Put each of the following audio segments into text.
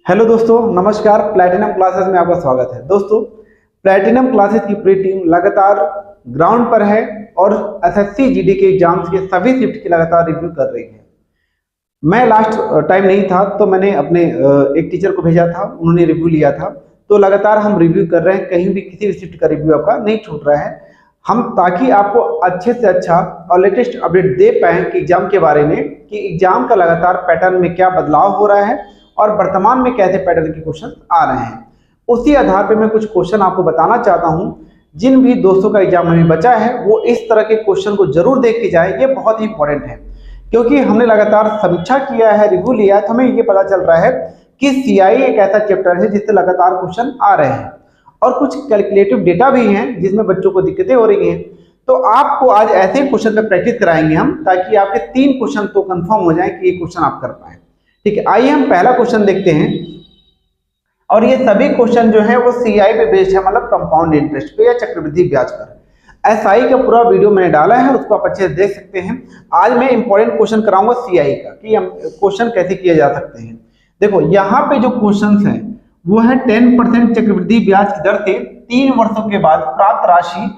Hello दोस्तों, नमस्कार। Platinum classes में आपका स्वागत है। दोस्तों, प्लैटिनम क्लासेस की पूरी टीम लगातार ग्राउंड पर है और एसएससी जीडी के एग्जाम्स के सभी शिफ्ट की लगातार रिव्यू कर रही है। मैं लास्ट टाइम नहीं था तो मैंने अपने एक टीचर को भेजा था, उन्होंने रिव्यू लिया था। तो लगातार हम रिव्यू कर रहे हैं, कहीं भी किसी भी शिफ्ट का रिव्यू आपका नहीं छूट रहा है। हम ताकि आपको अच्छे से अच्छा और लेटेस्ट अपडेट दे पाएँ कि एग्जाम के बारे में, कि एग्जाम का लगातार पैटर्न में क्या बदलाव हो रहा है और वर्तमान में कैसे पैटर्न के क्वेश्चन आ रहे हैं। उसी आधार पे मैं कुछ क्वेश्चन आपको बताना चाहता हूं। जिन भी दोस्तों का एग्जाम अभी बचा है वो इस तरह के क्वेश्चन को जरूर देख के जाए, ये बहुत ही इंपॉर्टेंट है। क्योंकि हमने लगातार समीक्षा किया है, रिव्यू लिया है, तो हमें ये पता चल रहा है कि सीआई एक ऐसा चैप्टर है जिससे लगातार क्वेश्चन आ रहे हैं और कुछ कैलकुलेटिव डेटा भी हैं जिसमें बच्चों को दिक्कतें हो रही हैं। तो आपको आज ऐसे क्वेश्चन पे प्रैक्टिस कराएंगे हम, ताकि आपके 3 क्वेश्चन तो कंफर्म हो जाए कि ये क्वेश्चन आप कर पाए। ठीक है, आइए हम पहला क्वेश्चन देखते हैं। और ये सभी क्वेश्चन जो है वो सीआई पे बेस्ड है, मतलब कंपाउंड इंटरेस्ट पे या चक्रवृद्धि ब्याज पर। एसआई का पूरा वीडियो मैंने डाला है, उसको आप अच्छे से देख सकते हैं। आज मैं इंपॉर्टेंट क्वेश्चन कराऊंगा सीआई का, कि हम क्वेश्चन कैसे किए जा सकते हैं। देखो, यहाँ पे जो क्वेश्चन है वो है 10% चक्रवृद्धि ब्याज की दर से 3 वर्षों के बाद प्राप्त राशि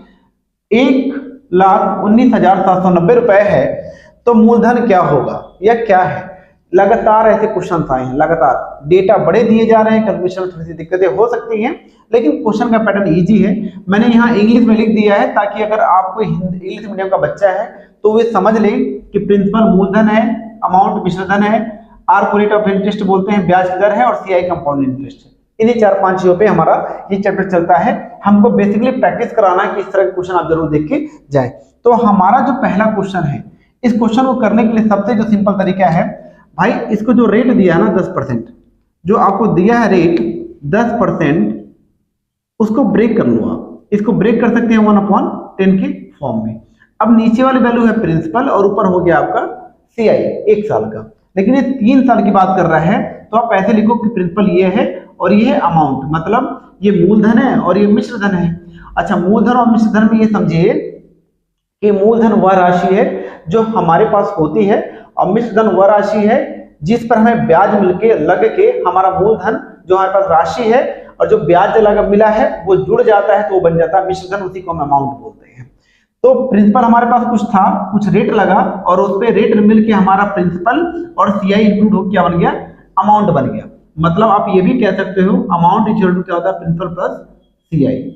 1,19,790 रुपए है, तो मूलधन क्या होगा या क्या है। लगातार ऐसे क्वेश्चन आए हैं, लगातार डेटा बड़े दिए जा रहे हैं, कैलकुलेशन में थोड़ी सी दिक्कतें हो सकती हैं, लेकिन क्वेश्चन का पैटर्न इजी है। मैंने यहाँ इंग्लिश में लिख दिया है ताकि अगर आपको इंग्लिश मीडियम का बच्चा है तो वे समझ लें कि प्रिंसिपल मूलधन है, अमाउंट मिश्रधन है, आर को रेट ऑफ इंटरेस्ट बोलते हैं, ब्याज की दर है, और सीआई कंपाउंड इंटरेस्ट है। इन्हीं 4-5 चीजों पे हमारा ये चैप्टर चलता है। हमको बेसिकली प्रैक्टिस कराना है कि इस तरह के क्वेश्चन आप जरूर देख के जाए। तो हमारा जो पहला क्वेश्चन है, इस क्वेश्चन को करने के लिए सबसे जो सिंपल तरीका है, भाई इसको जो रेट दिया है ना 10%, जो आपको दिया है रेट 10%, उसको ब्रेक कर लो। आप इसको ब्रेक कर सकते हैं 1/10 के फॉर्म में। अब नीचे वाली वैल्यू है प्रिंसिपल और ऊपर हो गया आपका सीआई 1 साल का, लेकिन ये 3 साल की बात कर रहा है। तो आप ऐसे लिखो कि प्रिंसिपल ये है और ये है अमाउंट, मतलब ये मूलधन है और ये मिश्रधन है। अच्छा, मूलधन और मिश्रधन में ये समझिए कि मूलधन वह राशि है जो हमारे पास होती है और मिश्रधन वह राशि है जिस पर हमें ब्याज मिलके लग के हमारा मूलधन जो हमारे पास राशि है और जो ब्याज लगा मिला है वो जुड़ जाता है, तो वो बन जाता है मिश्रधन, उसी को हम अमाउंट बोलते हैं। तो प्रिंसिपल हमारे पास कुछ था, कुछ रेट लगा और उस पे रेट मिलके हमारा प्रिंसिपल और सीआई इंक्लूड हो क्या बन गया, अमाउंट बन गया। मतलब आप ये भी कह सकते हो अमाउंट इक्वल टू क्या होता है, प्रिंसिपल प्लस सीआई।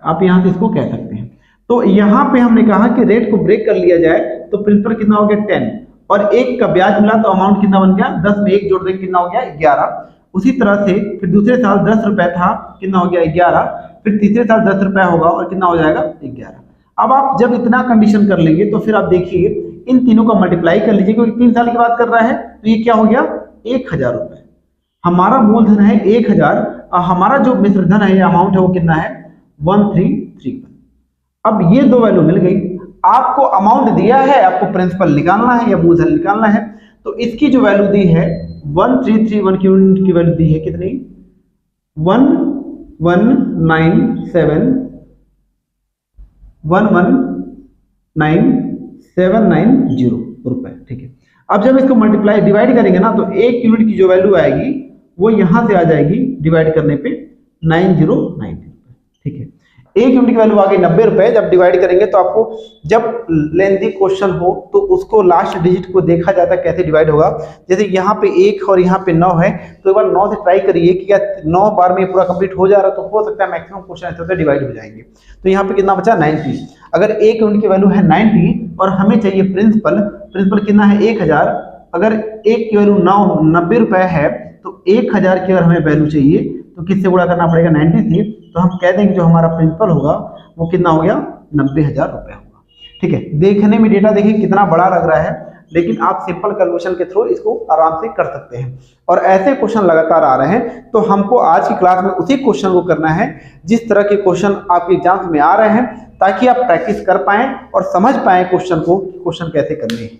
आप यहां से इसको कह सकते हैं। तो यहां पे हमने कहा कि रेट को ब्रेक कर लिया जाए, तो प्रिंसिपल कितना हो गया 10 और 1 का ब्याज मिला, तो अमाउंट कितना बन गया 10 में 1 जोड़ देंगे कितना हो गया 11। उसी तरह से फिर दूसरे साल 10 रुपए था, कितना हो गया 11। फिर तीसरे साल 10 रुपए होगा और कितना हो जाएगा 11। अब आप जब इतना कंडीशन कर लेंगे तो फिर आप देखिए इन तीनों का मल्टीप्लाई कर लीजिए, क्योंकि 3 साल की बात कर रहा है। तो ये क्या हो गया 1000 रुपए। हमारा मूलधन है 1000 और हमारा जो मिश्रधन है अमाउंट है वो कितना है 1331। अब ये दो वैल्यू मिल गई। आपको अमाउंट दिया है, आपको प्रिंसिपल निकालना है या मूलधन निकालना है, तो इसकी जो वैल्यू दी है 1331 की यूनिट की वैल्यू दी है कितनी 119790 रुपए। ठीक है, अब जब इसको मल्टीप्लाई डिवाइड करेंगे ना, तो 1 यूनिट की जो वैल्यू आएगी वो यहां से आ जाएगी डिवाइड करने पे 9090 रुपए। ठीक है, 1 यूनिट की वैल्यू आ गई 90 रुपए। जब डिवाइड करेंगे तो आपको जब लेंथी क्वेश्चन हो तो उसको लास्ट डिजिट को देखा जाता है कैसे डिवाइड होगा। जैसे यहाँ पे 1 और यहाँ पे 9 है, तो एक बार 9 से ट्राई करिए कि क्या 9 बार में पूरा कंप्लीट हो जा रहा है, तो हो सकता है मैक्सिमम क्वेश्चन ऐसे होते डिवाइड हो जाएंगे। तो यहाँ पे कितना बचा 90। अगर 1 यूनिट की वैल्यू है 90 और हमें चाहिए प्रिंसिपल कितना है 1000। अगर 1 की वैल्यू 90 रुपए है तो 1000 की अगर हमें वैल्यू चाहिए तो किससे गुणा करना पड़ेगा 90 से। तो हम कह देंगे जो हमारा प्रिंसिपल होगा वो कितना हो गया 90,000 रुपए होगा। ठीक है, देखने में डेटा देखिए कितना बड़ा लग रहा है, लेकिन आप सिंपल कैलकुलेशन के थ्रू इसको आराम से कर सकते हैं। और ऐसे क्वेश्चन लगातार आ रहे हैं, तो हमको आज की क्लास में उसी क्वेश्चन को करना है जिस तरह के क्वेश्चन आपके एग्जाम्स में आ रहे हैं, ताकि आप प्रैक्टिस कर पाएं और समझ पाएं क्वेश्चन को, क्वेश्चन कैसे करने हैं।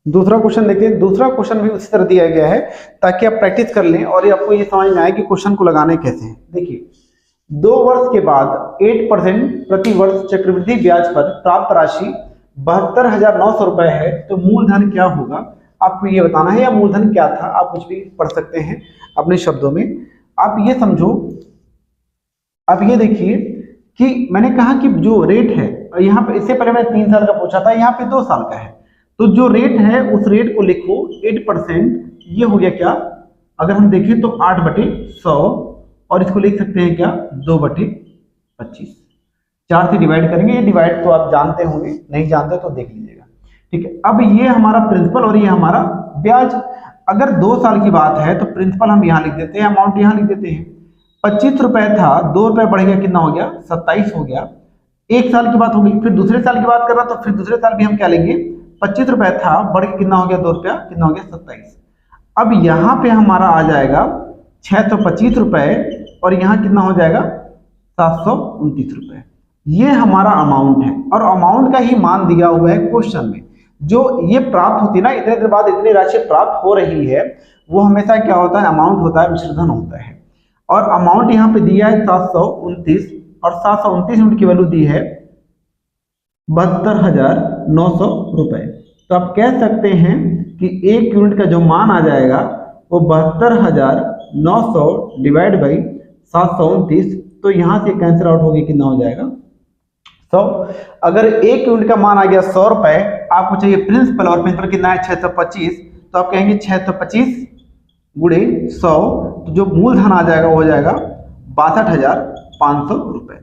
दूसरा क्वेश्चन देखिए, दूसरा क्वेश्चन भी उसी तरह दिया गया है ताकि आप प्रैक्टिस कर लें और ये आपको ये समझ में आए कि क्वेश्चन को लगाने कैसे हैं। देखिए, 2 वर्ष के बाद 8% प्रति वर्ष चक्रवृद्धि ब्याज पर प्राप्त राशि 72,900 रुपए है, तो मूलधन क्या होगा आपको ये बताना है, या मूलधन क्या था आप कुछ भी पढ़ सकते हैं अपने शब्दों में। आप ये समझो, आप ये देखिए कि मैंने कहा कि जो रेट है यहाँ पे, इससे पहले मैंने 3 साल का पूछा था, यहाँ पे 2 साल का है, तो जो रेट है उस रेट को लिखो 8%। ये हो गया क्या, अगर हम देखें तो 8/100, और इसको लिख सकते हैं क्या 2/25। 4 से डिवाइड करेंगे, ये डिवाइड तो आप जानते होंगे, नहीं जानते तो देख लीजिएगा। ठीक है, अब ये हमारा प्रिंसिपल और ये हमारा ब्याज। अगर 2 साल की बात है तो प्रिंसिपल हम यहाँ लिख देते हैं, अमाउंट यहाँ लिख देते हैं। 25 रुपए था, 2 रुपए बढ़ गया, कितना हो गया 27 हो गया। 1 साल की बात हो गई, फिर दूसरे साल की बात कर रहा तो फिर दूसरे साल भी हम क्या लेंगे, 25 रुपए था, बढ़ के कितना हो गया 2 रुपया, कितना हो गया 27। अब यहाँ पे हमारा आ जाएगा 625 रुपए, और यहाँ कितना हो जाएगा 729 रुपए। ये हमारा अमाउंट है, और अमाउंट का ही मान दिया हुआ है क्वेश्चन में। जो ये प्राप्त होती है ना, इतने दिन बाद इतनी राशि प्राप्त हो रही है, वो हमेशा क्या होता है, अमाउंट होता है, मिश्रधन होता है। और अमाउंट यहाँ पे दिया है 729, और 729 यूनिट की वैल्यू दी है 72,900 रुपए। तो आप कह सकते हैं कि 1 यूनिट का जो मान आ जाएगा वो 72,900 डिवाइड बाई 729, तो यहाँ से कैंसिल आउट होगी, कितना हो जाएगा 100। अगर 1 यूनिट का मान आ गया 100 रुपए, आपको चाहिए प्रिंसिपल, और प्रिंसिपल कितना है 625, तो आप कहेंगे 625 गुणे 100, तो जो मूलधन आ जाएगा वो हो जाएगा 62,500 रुपए।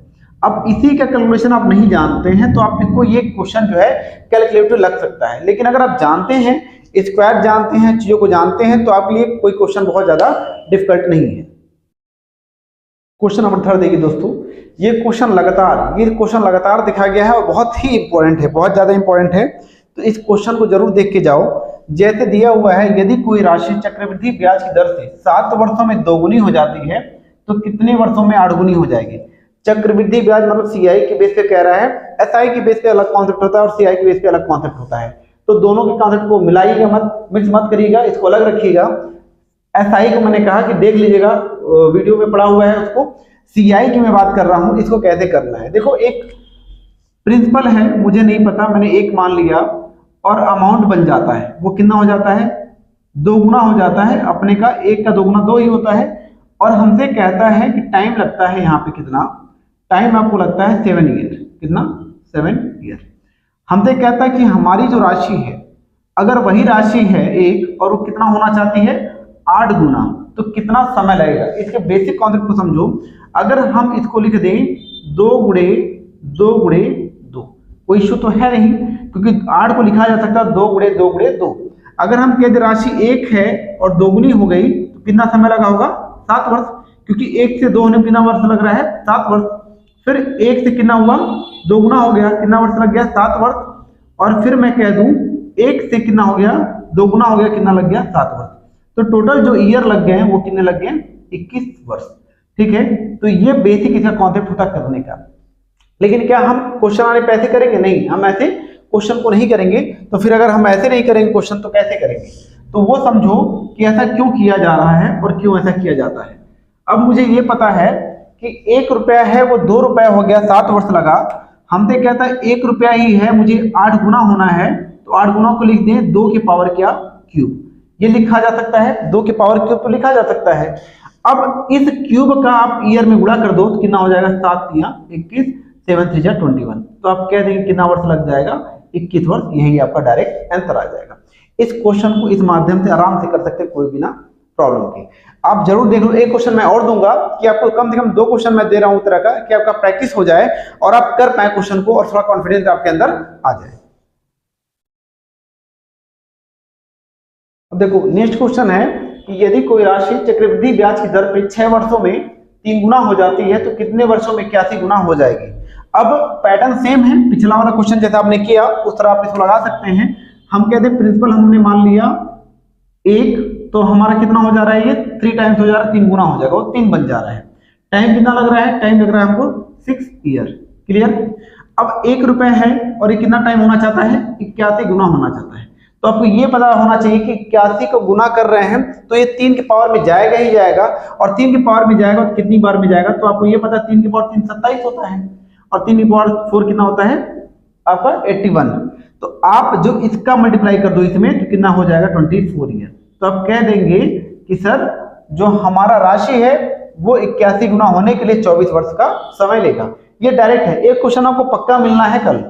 अब इसी का कैलकुलेशन आप नहीं जानते हैं तो आपको ये क्वेश्चन जो है कैलकुलेटर लग सकता है, लेकिन अगर आप जानते हैं, स्क्वायर जानते हैं, चीजों को जानते हैं, तो आपके लिए कोई क्वेश्चन बहुत ज्यादा डिफिकल्ट नहीं है। क्वेश्चन नंबर 3 देखिए दोस्तों, ये क्वेश्चन लगातार दिखा गया है और बहुत ही इंपॉर्टेंट है, बहुत ज्यादा इंपॉर्टेंट है। तो इस क्वेश्चन को जरूर देख के जाओ। जैसे दिया हुआ है, यदि कोई राशि चक्रवृद्धि ब्याज की दर से 7 वर्षों में 2 गुनी हो जाती है तो कितने वर्षों में 8 गुनी हो जाएगी। चक्रवृद्धि ब्याज मतलब सीआई के बेस पे कह रहा है, एसआई के बेस पे अलग कॉन्सेप्ट होता है और सीआई के बेस पे अलग कॉन्सेप्ट होता है। तो दोनों के कॉन्सेप्ट को मिलाइएगा मत, मिक्स मत करिएगा, इसको अलग रखिएगा। एसआई को मैंने कहा कि देख लीजिएगा, वीडियो में पड़ा हुआ है उसको। सीआई की मैं बात कर रहा हूं, इसको कैसे करना है। देखो, एक प्रिंसिपल है, मुझे नहीं पता, मैंने 1 मान लिया और अमाउंट बन जाता है, वो कितना हो जाता है 2 गुना हो जाता है। अपने का 1 का 2 गुना 2 ही होता है। और हमसे कहता है कि टाइम लगता है यहाँ पे कितना, टाइम आपको लगता है 7 ईयर, कितना 7 ईयर। हमसे कहता है कि हमारी जो राशि है, अगर वही राशि है 1 और वो कितना होना चाहती है 8 गुना, तो कितना समय लगेगा। इसके बेसिक कॉन्सेप्ट को समझो। अगर हम इसको लिख दें 2 गुणे 2 गुणे 2, कोई इशू तो है नहीं, क्योंकि 8 को लिखा जा सकता है 2 गुणे 2 गुणे 2। अगर हम कहते राशि 1 है और 2 गुनी हो गई तो कितना समय लगा होगा 7 वर्ष, क्योंकि 1 से 2 होने में कितना वर्ष लग रहा है 7 वर्ष। फिर 1 से कितना हुआ 2 गुना हो गया, कितना वर्ष लग गया 7 वर्ष। और फिर मैं कह दूं 1 से कितना हो गया 2 गुना हो गया, कितना लग गया 7 वर्ष। तो टोटल जो ईयर लग गए हैं वो कितने लग गए 21 वर्ष। ठीक है, तो ये बेसिक इसका कॉन्सेप्ट होता करने का। लेकिन क्या हम क्वेश्चन आने पे ऐसे करेंगे? नहीं, हम ऐसे क्वेश्चन को नहीं करेंगे। तो फिर अगर हम ऐसे नहीं करेंगे क्वेश्चन तो कैसे करेंगे? तो वो समझो कि ऐसा क्यों किया जा रहा है और क्यों ऐसा किया जाता है। अब मुझे ये पता है कि 1 रुपया है वो 2 रुपया हो गया, 7 वर्ष लगा। हमसे कहता है 1 रुपया ही है, मुझे 8 गुना होना है, तो 8 गुना को लिख दें 2 की पावर क्या क्यूब। ये लिखा जा सकता है, 2 की पावर क्यूब तो लिखा जा सकता है। अब इस क्यूब का आप ईयर में गुणा कर दो तो कितना हो जाएगा 7 तिया 21, 7 3 21। तो आप कह देंगे कितना वर्ष लग जाएगा 21 वर्ष। यही आपका डायरेक्ट आंसर आ जाएगा। इस क्वेश्चन को इस माध्यम से आराम से कर सकते हैं, कोई बिना प्रॉब्लम के। आप जरूर देख लो, एक क्वेश्चन मैं और दूंगा कि आपको कम से कम 2 क्वेश्चन मैं दे रहा हूं तरह का, कि आपका प्रैक्टिस हो जाए और आप कर पाए क्वेश्चन को और थोड़ा कॉन्फिडेंस आपके अंदर आ जाए। अब देखो, नेक्स्ट क्वेश्चन है कि यदि कोई राशि चक्रवृद्धि ब्याज की दर पे 6 वर्षों में 3 गुना हो जाती है तो कितने वर्षों में 81 गुना हो जाएगी। अब पैटर्न सेम है, पिछला वाला क्वेश्चन जैसा आपने किया उस तरह आप इसको लगा सकते हैं। हम कहते हैं प्रिंसिपल हमने मान लिया 1, तो हमारा कितना हो जा रहा है, ये 3 टाइम्स हो जा रहा है, 3 गुना हो जाएगा, वो 3 बन जा रहा है। टाइम कितना लग रहा है, टाइम लग रहा है हमको 6 ईयर। क्लियर। अब 1 रुपए है और ये कितना टाइम होना चाहता है 81 गुना होना चाहता है। तो आपको ये पता होना चाहिए कि 81 को गुना कर रहे हैं तो ये 3 की पावर में जाएगा ही जाएगा, और 3 की पावर में जाएगा तो कितनी बार में जाएगा। तो आपको ये पता है 3 की पावर 3 27 होता है, और 3 की पावर 4 कितना होता है आपका 81। तो आप जो इसका मल्टीप्लाई कर दो इसमें तो कितना हो जाएगा 24 ईयर। तो आप कह देंगे कि सर जो हमारा राशि है वो 81 गुना होने के लिए 24 वर्ष का समय लेगा। ये डायरेक्ट है, एक क्वेश्चन आपको पक्का मिलना है कल।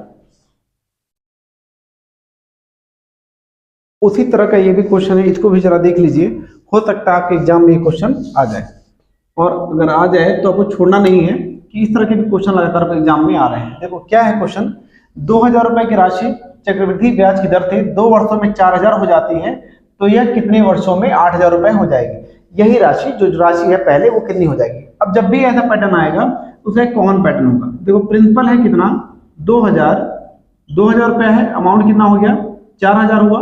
उसी तरह का ये भी क्वेश्चन है, इसको भी जरा देख लीजिए, हो सकता है आपके एग्जाम में ये क्वेश्चन आ जाए। और अगर आ जाए तो आपको छोड़ना नहीं है कि इस तरह के भी क्वेश्चन लगातार एग्जाम में आ रहे हैं। देखो क्या है क्वेश्चन, 2000 रुपए की राशि चक्रवृद्धि ब्याज की दर से 2 वर्षों में 4000 हो जाती है, तो यह कितने वर्षों में 8000 रुपए हो जाएगी। यही राशि जो राशि है पहले वो कितनी हो जाएगी। अब जब भी ऐसा पैटर्न आएगा उसका एक कॉमन पैटर्न होगा। देखो प्रिंसिपल है कितना 2000 रुपए है, अमाउंट कितना हो गया 4000 हुआ,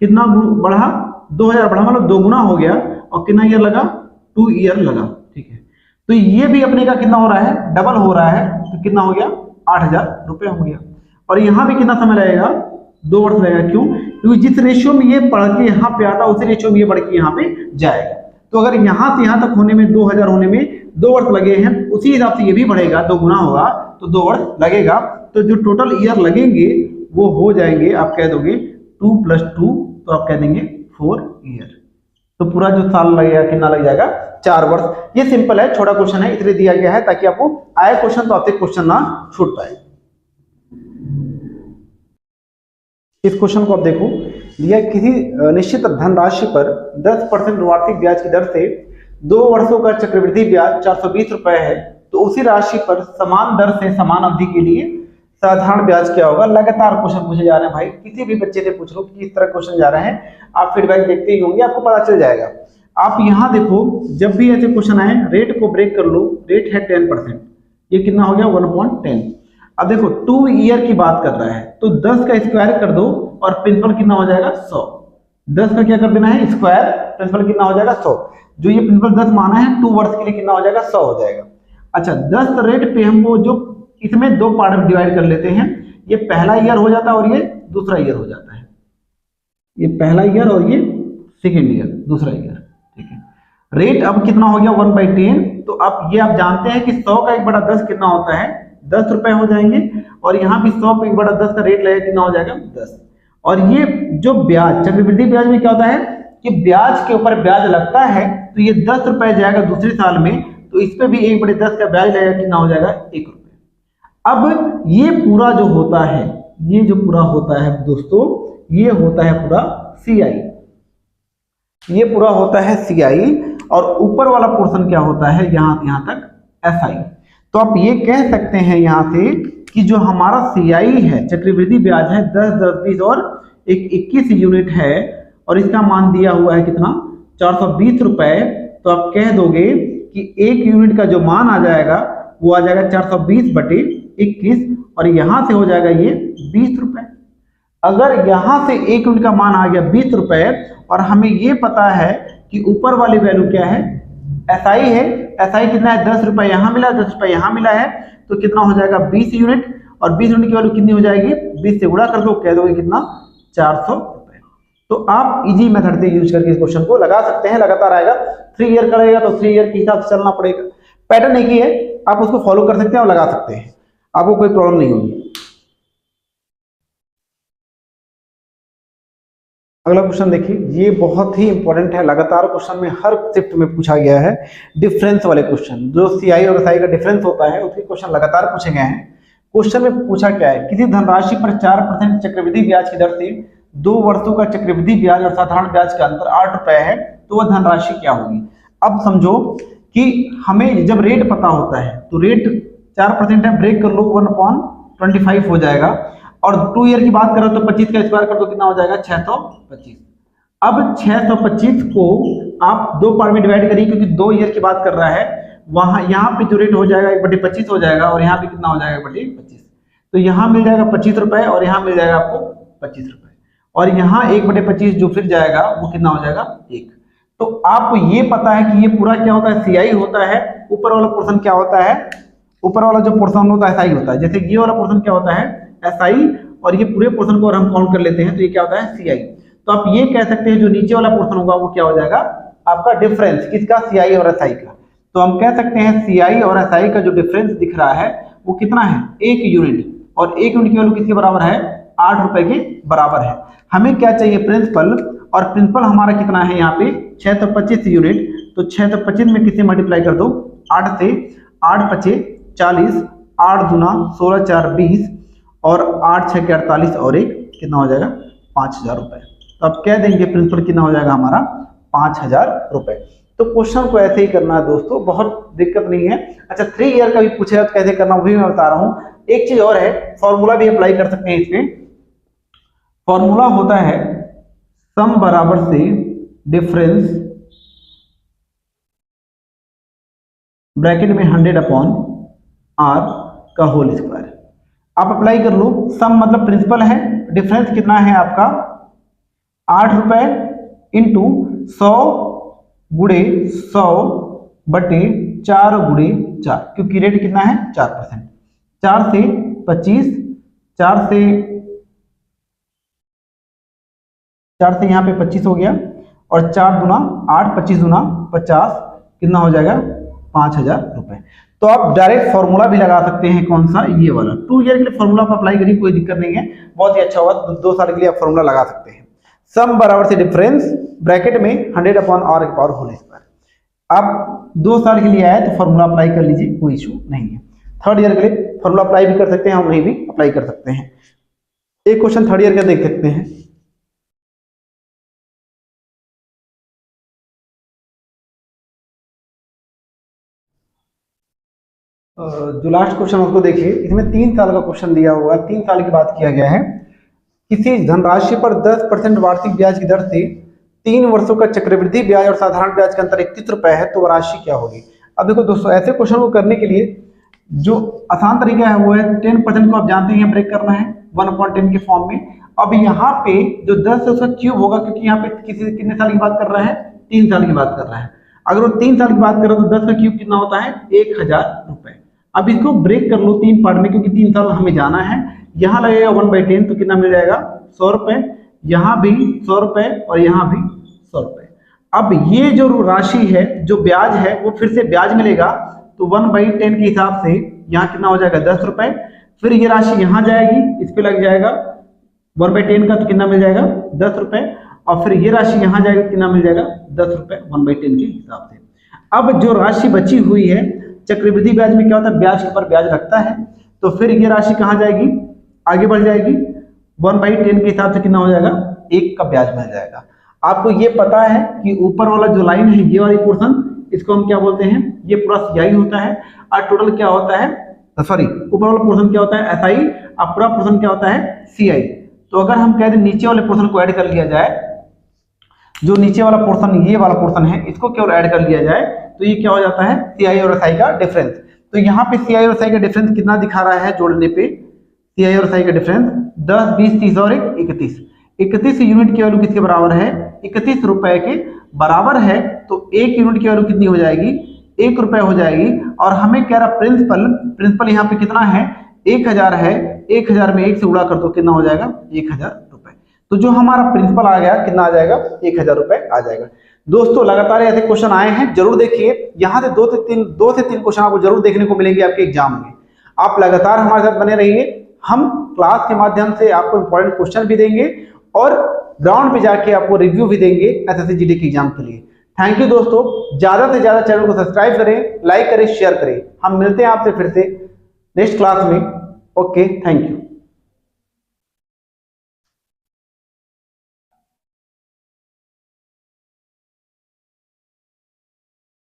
कितना बढ़ा 2000 बढ़ा मतलब 2 गुना हो गया, और कितना ईयर लगा 2 ईयर लगा। ठीक है, तो ये भी अपने का कितना हो रहा है डबल हो रहा है, तो कितना हो गया 8000 रुपए हो गया। और यहाँ भी कितना समय लगेगा 2 वर्ष लगेगा। क्यों? क्योंकि जिस रेशियो में ये बढ़ के यहाँ पे आता उसी रेशियो में ये बढ़ के यहाँ पे जाएगा। तो अगर यहाँ से यहाँ तक होने में 2000 होने में 2 वर्ष लगे हैं, उसी हिसाब से ये भी बढ़ेगा, 2 गुना होगा तो 2 वर्ष लगेगा। तो जो टोटल ईयर लगेंगे वो हो जाएंगे, आप कह दोगे 2 + 2, तो आप कह देंगे 4 ईयर। तो पूरा जो साल लगेगा कितना लग जाएगा 4 वर्ष। ये सिंपल है, छोटा क्वेश्चन है, इसलिए दिया गया है ताकि आपको आए क्वेश्चन तो आपसे क्वेश्चन ना छूट पाए। इस क्वेश्चन को आप देखो, दिया किसी निश्चित धनराशि पर 10% वार्षिक ब्याज की दर से 2 वर्षों का चक्रवृद्धि ब्याज 420 रुपए है, तो उसी राशि पर समान दर से समान अवधि के लिए साधारण ब्याज क्या होगा। लगातार क्वेश्चन पूछे जा रहे हैं भाई, किसी भी बच्चे से पूछ लो कि इस तरह क्वेश्चन जा रहे हैं, आप फीडबैक देखते ही होंगे, आपको पता चल जाएगा। आप यहाँ देखो, जब भी ऐसे क्वेश्चन आए रेट को ब्रेक कर लो, रेट है 10%, ये कितना हो गया 1/10। अब देखो 2 ईयर की बात कर रहा है, तो 10 का स्क्वायर कर दो और प्रिंसिपल कितना हो जाएगा 100। 10 का क्या कर देना है स्क्वायर, प्रिंसिपल कितना हो जाएगा 100। जो ये प्रिंसिपल 10 माना है 2 वर्ष के लिए कितना हो जाएगा 100 हो जाएगा। अच्छा 10 रेट पे हमको जो इसमें 2 पार्ट में डिवाइड कर लेते हैं, ये पहला ईयर हो जाता है और ये दूसरा ईयर हो जाता है। ये पहला ईयर और ये सेकेंड ईयर, दूसरा ईयर। ठीक है, रेट अब कितना हो गया 1/10। तो अब ये आप जानते हैं कि 100 का 1/10 कितना होता है 10 रुपए हो जाएंगे, और यहाँ भी 100 पे 1/10 का रेट लगेगा कितना हो जाएगा 10। और ये जो ब्याज चक्रवृद्धि ब्याज में क्या होता है कि ब्याज के ऊपर ब्याज लगता है, तो ये 10 रुपए जाएगा दूसरे साल में, तो इस पे भी 1/10 का ब्याज लगेगा कितना हो जाएगा 1 रुपए। अब ये पूरा जो होता है, ये जो पूरा होता है दोस्तों, ये होता है पूरा CI, ये पूरा होता है CI, और ऊपर वाला पोर्शन क्या होता है यहाँ से यहाँ तक SI। तो आप ये कह सकते हैं यहाँ से कि जो हमारा CI है चक्रवृद्धि ब्याज है 10, 10, 20 और 21 यूनिट है, और इसका मान दिया हुआ है कितना 420 रुपए। तो आप कह दोगे कि 1 यूनिट का जो मान आ जाएगा वो आ जाएगा 420/21, और यहाँ से हो जाएगा ये 20 रुपए। अगर यहाँ से 1 यूनिट का मान आ गया 20 रुपए, और हमें ये पता है कि ऊपर वाली वैल्यू क्या है SI है, SI कितना है 10 रुपए यहाँ मिला, 10 रुपए यहाँ मिला है, तो कितना हो जाएगा 20 यूनिट, और 20 यूनिट की वैल्यू कितनी हो जाएगी 20 से गुणा कर दो, कह दोगे कितना 400 रुपए। तो आप इजी मेथड से यूज करके इस क्वेश्चन को लगा सकते हैं, लगातार आएगा। 3 ईयर करेगा तो 3 ईयर के हिसाब से चलना पड़ेगा, पैटर्न एक ही है, आप उसको फॉलो कर सकते हैं और लगा सकते हैं, आपको कोई प्रॉब्लम नहीं होगी। अगला क्वेश्चन देखिए, ये बहुत ही इंपॉर्टेंट है, लगातार क्वेश्चन में हर शिफ्ट में पूछा गया है। डिफरेंस वाले क्वेश्चन, जो CI और SI का डिफरेंस होता है उसके क्वेश्चन लगातार पूछे गए हैं। क्वेश्चन में पूछा क्या है, किसी धनराशि पर 4% चक्रवृद्धि ब्याज की दर से 2 वर्षों का चक्रवृद्धि ब्याज और साधारण ब्याज का अंतर 8 रुपए है, तो वह धनराशि क्या होगी। अब समझो कि हमें जब रेट पता होता है तो रेट 4% है, ब्रेक कर लो 1/25 हो जाएगा, और 2 ईयर की बात करो तो 25 का स्क्वायर कर दो कितना हो जाएगा 625। अब 625 को आप 2 पार्ट में डिवाइड करिए, क्योंकि 2 ईयर की बात कर रहा है, वहां यहाँ पे जो रेट हो जाएगा 1/25 हो जाएगा, और यहाँ पे कितना हो जाएगा 1/25। तो यहाँ मिल जाएगा 25 रुपए, और यहाँ मिल जाएगा आपको 25 रुपए, और यहाँ 1/25 जो फिर जाएगा वो कितना हो जाएगा 1। तो आपको ये पता है कि ये पूरा क्या होता है CI होता है, ऊपर वाला पोर्शन क्या होता है, ऊपर वाला जो पोर्शन होता है SI होता है। जैसे ये वाला पोर्शन क्या होता है SI, और ये पूरे पोर्शन को अगर हम काउंट कर लेते हैं तो ये क्या होता है CI। तो आप ये कह सकते हैं जो नीचे वाला पोर्शन होगा वो क्या हो जाएगा आपका डिफरेंस, किसका CI और SI का। तो हम कह सकते हैं CI और SI का जो डिफरेंस दिख रहा है वो कितना है 1 यूनिट, और 1 यूनिट की वैल्यू किसके बराबर है 8 रुपए के बराबर है। हमें क्या चाहिए, प्रिंसिपल, और प्रिंसिपल हमारा कितना है यहाँ पे 6 तो 25 यूनिट, तो 6 तो 25 में किससे मल्टीप्लाई कर दो 8 से, 8 पचे 40, 8 दूना 16 4 20 और 8 6 के 48 और एक कितना हो जाएगा 5000 रुपए। तो अब कह देंगे प्रिंसिपल कितना हो जाएगा हमारा 5000 रुपए। तो क्वेश्चन को ऐसे ही करना है दोस्तों, बहुत दिक्कत नहीं है। अच्छा 3 ईयर का भी पूछेगा तो कैसे करना वो भी मैं बता रहा हूँ। एक चीज और है, फॉर्मूला भी अप्लाई कर सकते हैं इसमें। फॉर्मूला होता है सम बराबर से डिफरेंस ब्रैकेट में 100/r का होल स्क्वायर। आप अप्लाई कर लो। सम मतलब प्रिंसिपल है, डिफरेंस कितना है आपका 8 रुपए इंटू 100 गुणे 100 बटे 4 गुणे 4, क्योंकि रेट कितना है 4%। 4 से 25, 4 से यहाँ पे 25 हो गया और 4 दूना 8, 25 दूना 50, कितना हो जाएगा 5000 रुपए। तो आप डायरेक्ट फॉर्मूला भी लगा सकते हैं, कौन सा, ये वाला। 2 ईयर के लिए फॉर्मूला आप अप्लाई करिए, कोई दिक्कत नहीं है, बहुत ही अच्छा होगा। 2 साल के लिए आप फॉर्मूला लगा सकते हैं। सम बराबर से डिफरेंस ब्रैकेट में 100/r के पावर होल स्क्वायर। आप 2 साल के लिए आए तो फॉर्मूला अप्लाई कर लीजिए, कोई इशू नहीं है। 3rd ईयर के लिए फॉर्मूला अप्लाई भी कर सकते हैं और नहीं भी अप्लाई कर सकते हैं। एक क्वेश्चन 3rd ईयर का देख सकते हैं। जो लास्ट क्वेश्चन उसको देखिए, इसमें 3 साल का क्वेश्चन दिया हुआ है। 3 साल की बात किया गया है। किसी धनराशि पर 10% वार्षिक ब्याज की दर से 3 वर्षों का चक्रवृद्धि ब्याज और साधारण ब्याज का अंतर 31 रुपए है, तो राशि क्या होगी। अब देखो दोस्तों, ऐसे क्वेश्चन को करने के लिए जो आसान तरीका है वो है 10% को आप जानते हैं ब्रेक करना है 1/10 के फॉर्म में। अब यहाँ पे जो 10 है उसका क्यूब होगा, क्योंकि यहाँ पे कितने साल की बात कर रहा है 3 साल की बात कर रहा है। अगर वो 3 साल की बात कर रहा है तो 10 का क्यूब कितना होता है 1000 रुपए। अब इसको ब्रेक कर लो 3 पार्ट में, क्योंकि 3 साल हमें जाना है। यहाँ लगेगा 1/10 तो कितना मिल जाएगा 100 रुपए, यहाँ भी 100 रुपए और यहाँ भी 100 रुपए। अब ये जो राशि है, जो ब्याज है, वो फिर से ब्याज मिलेगा, तो 1/10 के हिसाब से यहाँ कितना हो जाएगा 10 रुपए। फिर ये राशि यहाँ जाएगी, इस पे लग जाएगा 1/10 का, तो कितना मिल जाएगा 10 रुपए। और फिर ये राशि यहाँ जाएगी, कितना मिल जाएगा 10 रुपए 1/10 के हिसाब से। अब जो राशि बची हुई है, चक्रवृद्धि ब्याज में क्या होता है, ब्याज के ऊपर ब्याज लगता है, तो फिर ये राशि कहाँ जाएगी, आगे बढ़ जाएगी। 1/10 के हिसाब से कितना हो जाएगा 1 का ब्याज मिल जाएगा। आपको ये पता है कि ऊपर वाला जो लाइन है, ये वाली पोर्शन, इसको हम क्या बोलते हैं, ये पूरा CI होता है, और टोटल क्या होता है, सॉरी, ऊपर वाला पोर्शन क्या होता है SI, और पूरा पोर्शन क्या होता है CI। तो अगर हम कह दें नीचे वाले पोर्शन को ऐड कर लिया जाए, जो नीचे वाला पोर्शन, ये वाला पोर्शन है, इसको केवल ऐड कर लिया जाए, तो ये क्या हो जाता है CI और SI का डिफरेंस। तो यहाँ पे CI और SI का डिफरेंस कितना दिखा रहा है जोड़ने पे, CI और SI का डिफरेंस 10, 20, 30 और 31। 31 यूनिट की वैल्यू किसके बराबर है, 31 रुपए के बराबर है। तो 1 यूनिट की वैल्यू कितनी हो जाएगी 1 रुपए हो जाएगी। और हमें कह रहा प्रिंसिपल यहाँ पे कितना है 1000 है, 1000 में 1 से उड़ा कर दो, कितना हो जाएगा 1000 रुपए। तो जो हमारा प्रिंसिपल आ गया, कितना आ जाएगा 1000 रुपए आ जाएगा। दोस्तों लगातार ऐसे क्वेश्चन आए हैं, जरूर देखिए। यहाँ से 2 से 3 क्वेश्चन आपको जरूर देखने को मिलेंगे आपके एग्जाम में। आप लगातार हमारे साथ बने रहिए। हम क्लास के माध्यम से आपको इंपॉर्टेंट क्वेश्चन भी देंगे और ग्राउंड पे जाके आपको रिव्यू भी देंगे SSC GD के एग्जाम के लिए। थैंक यू दोस्तों, ज्यादा से ज्यादा चैनल को सब्सक्राइब करें, लाइक करें, शेयर करें। हम मिलते हैं आपसे फिर से नेक्स्ट क्लास में। Okay, thank you.